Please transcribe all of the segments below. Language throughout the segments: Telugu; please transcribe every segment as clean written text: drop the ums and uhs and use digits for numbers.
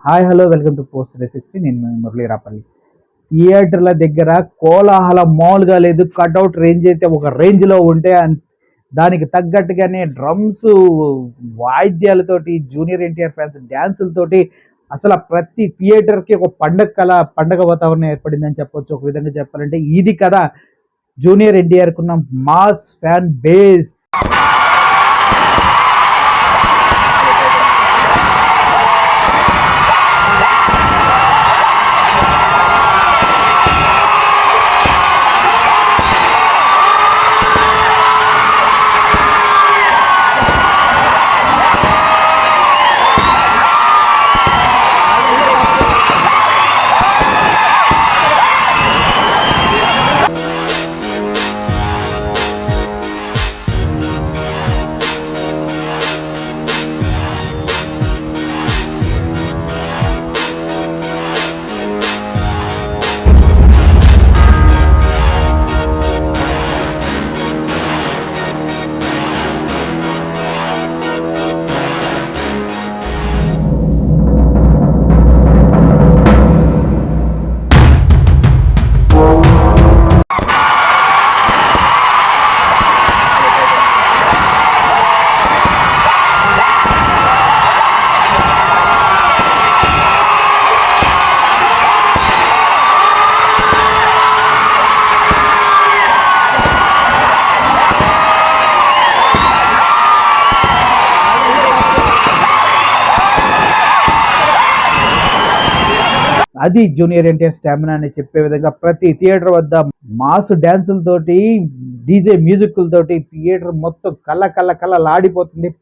Hi hello welcome to post 360. నేను మీ మురళీ రాపల్లి. థియేటర్ల దగ్గర కోలాహలం మామూలుగా లేదు. కట్అవుట్ రేంజ్ అయితే ఒక రేంజ్లో ఉంటే దానికి తగ్గట్టుగానే డ్రమ్స్ వాయిద్యాలతోటి జూనియర్ ఎన్టీఆర్ ఫ్యాన్స్ డ్యాన్సులతోటి అసలు ప్రతి థియేటర్కి ఒక పండగ వాతావరణం ఏర్పడిందని చెప్పొచ్చు. ఒక విధంగా చెప్పాలంటే ఇది కదా జూనియర్ ఎన్టీఆర్కి ఉన్న మాస్ ఫ్యాన్ బేస్. అది జూనియర్ ఎన్టీఆర్ స్టామినా అని చెప్పే విధంగా ప్రతి థియేటర్ వద్ద మాస్ డ్యాన్సులతోటి డీజే మ్యూజిక్లతోటి థియేటర్ మొత్తం కళ్ళ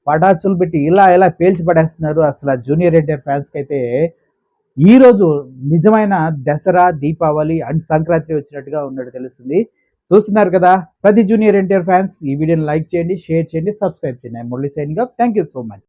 పటాచులు పెట్టి ఇలా పేల్చి పడేస్తున్నారు. అసలు జూనియర్ ఎన్టీఆర్ ఫ్యాన్స్కి అయితే ఈరోజు నిజమైన దసరా, దీపావళి అండ్ సంక్రాంతి వచ్చినట్టుగా ఉన్నట్టు తెలుస్తుంది. చూస్తున్నారు కదా ప్రతి జూనియర్ ఎన్టీఆర్ ఫ్యాన్స్, ఈ వీడియోని లైక్ చేయండి, షేర్ చేయండి, సబ్స్క్రైబ్ చేయండి. Murali signing off. Thank you so much.